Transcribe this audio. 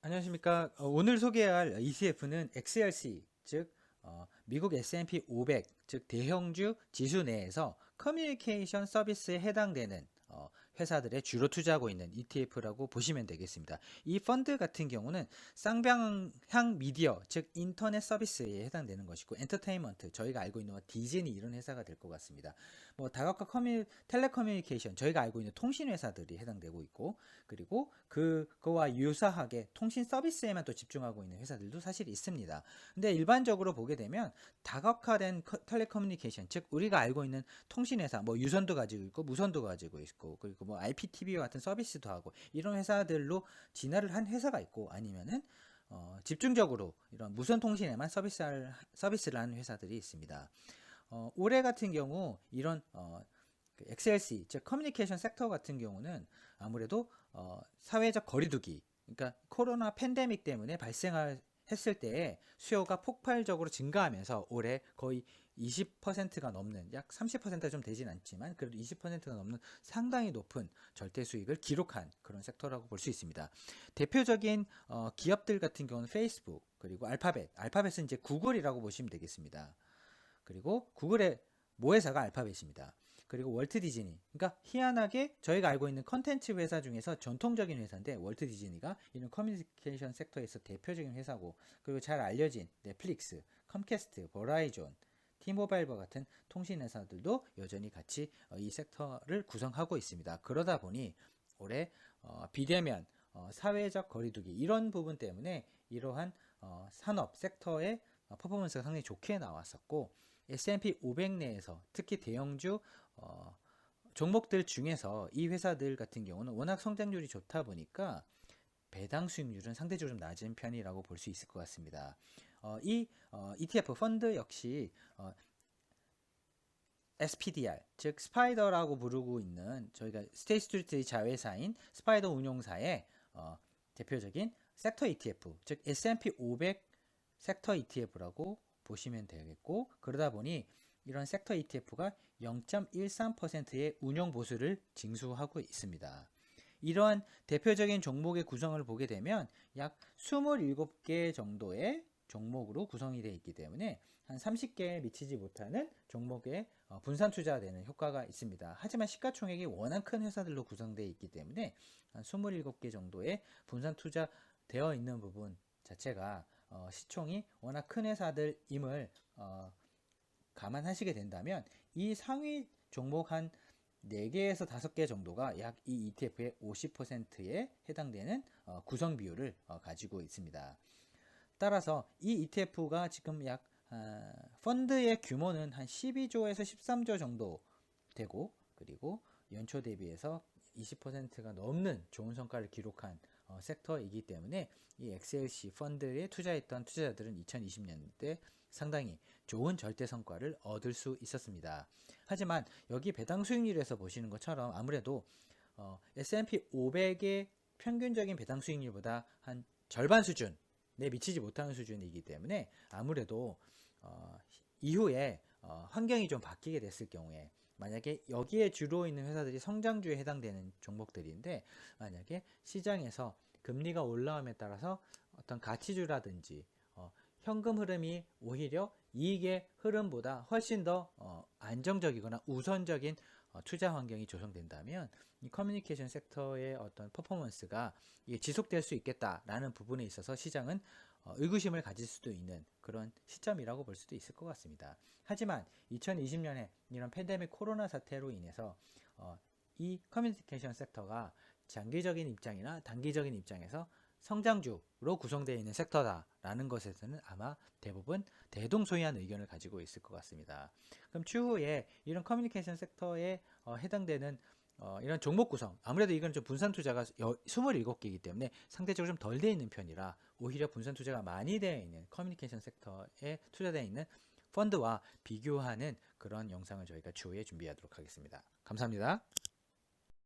안녕하십니까. 오늘 소개할 ETF는 XLC, 즉 미국 S&P 500, 즉 대형주 지수 내에서 커뮤니케이션 서비스에 해당되는 회사들에 주로 투자하고 있는 ETF라고 보시면 되겠습니다. 이 펀드 같은 경우는 쌍방향 미디어, 즉 인터넷 서비스에 해당되는 것이고, 엔터테인먼트, 저희가 알고 있는 디즈니 이런 회사가 될 것 같습니다. 다각화 텔레커뮤니케이션, 저희가 알고 있는 통신 회사들이 해당되고 있고, 그리고 그거와 유사하게 통신 서비스에만 또 집중하고 있는 회사들도 사실 있습니다. 근데 일반적으로 보게 되면 다각화된 텔레커뮤니케이션, 즉 우리가 알고 있는 통신 회사, 유선도 가지고 있고 무선도 가지고 있고, 그리고 IPTV와 같은 서비스도 하고, 이런 회사들로 진화를 한 회사가 있고, 아니면은 집중적으로 이런 무선 통신에만 서비스를 하는 회사들이 있습니다. 올해 같은 경우 이런 XLC, 즉 커뮤니케이션 섹터 같은 경우는 아무래도 사회적 거리두기, 그러니까 코로나 팬데믹 때문에 발생했을 때에 수요가 폭발적으로 증가하면서 올해 거의 20%가 넘는, 약 30%가 좀 되진 않지만 그래도 20%가 넘는 상당히 높은 절대 수익을 기록한 그런 섹터라고 볼 수 있습니다. 대표적인 기업들 같은 경우는 페이스북, 그리고 알파벳은 이제 구글이라고 보시면 되겠습니다. 그리고 구글의 모회사가 알파벳입니다. 그리고 월트 디즈니, 그러니까 희한하게 저희가 알고 있는 컨텐츠 회사 중에서 전통적인 회사인데, 월트 디즈니가 이런 커뮤니케이션 섹터에서 대표적인 회사고, 그리고 잘 알려진 넷플릭스, 컴캐스트, 버라이존, T모바일과 같은 통신 회사들도 여전히 같이 이 섹터를 구성하고 있습니다. 그러다 보니 올해 비대면, 사회적 거리두기 이런 부분 때문에 이러한 산업 섹터의 퍼포먼스가 상당히 좋게 나왔었고, S&P 500 내에서 특히 대형주 종목들 중에서 이 회사들 같은 경우는 워낙 성장률이 좋다 보니까 배당 수익률은 상대적으로 좀 낮은 편이라고 볼 수 있을 것 같습니다. 이 ETF 펀드 역시 SPDR, 즉 스파이더라고 부르고 있는, 저희가 스테이트 스트리트의 자회사인 스파이더 운용사의 대표적인 섹터 ETF, 즉 S&P 500 섹터 ETF라고 보시면 되겠고, 그러다 보니 이런 섹터 ETF가 0.13%의 운용 보수를 징수하고 있습니다. 이러한 대표적인 종목의 구성을 보게 되면 약 27개 정도의 종목으로 구성이 되어 있기 때문에 한 30개에 미치지 못하는 종목에 분산 투자되는 효과가 있습니다. 하지만 시가총액이 워낙 큰 회사들로 구성되어 있기 때문에 한 27개 정도의 분산 투자되어 있는 부분 자체가 시총이 워낙 큰 회사들임을 감안하시게 된다면, 이 상위 종목 한 4개에서 5개 정도가 약 이 ETF의 50%에 해당되는 구성 비율을 가지고 있습니다. 따라서 이 ETF가 지금 약 펀드의 규모는 한 12조에서 13조 정도 되고, 그리고 연초 대비해서 20%가 넘는 좋은 성과를 기록한 섹터이기 때문에 이 XLC 펀드에 투자했던 투자자들은 2020년대 상당히 좋은 절대 성과를 얻을 수 있었습니다. 하지만 여기 배당 수익률에서 보시는 것처럼 아무래도 S&P 500의 평균적인 배당 수익률보다 한 절반 수준에 미치지 못하는 수준이기 때문에, 아무래도 이후에 환경이 좀 바뀌게 됐을 경우에, 만약에 여기에 주로 있는 회사들이 성장주에 해당되는 종목들인데, 만약에 시장에서 금리가 올라옴에 따라서 어떤 가치주라든지 현금 흐름이 오히려 이익의 흐름보다 훨씬 더 안정적이거나 우선적인 투자 환경이 조성된다면, 이 커뮤니케이션 섹터의 어떤 퍼포먼스가 이게 지속될 수 있겠다라는 부분에 있어서 시장은 의구심을 가질 수도 있는 그런 시점이라고 볼 수도 있을 것 같습니다. 하지만 2020년에 이런 팬데믹 코로나 사태로 인해서 이 커뮤니케이션 섹터가 장기적인 입장이나 단기적인 입장에서 성장주로 구성되어 있는 섹터다라는 것에서는 아마 대부분 대동소이한 의견을 가지고 있을 것 같습니다. 그럼 추후에 이런 커뮤니케이션 섹터에 해당되는 이런 종목 구성, 아무래도 이건 좀 분산 투자가 27개이기 때문에 상대적으로 좀 덜 되어 있는 편이라, 오히려 분산 투자가 많이 되어 있는 커뮤니케이션 섹터에 투자되어 있는 펀드와 비교하는 그런 영상을 저희가 추후에 준비하도록 하겠습니다. 감사합니다.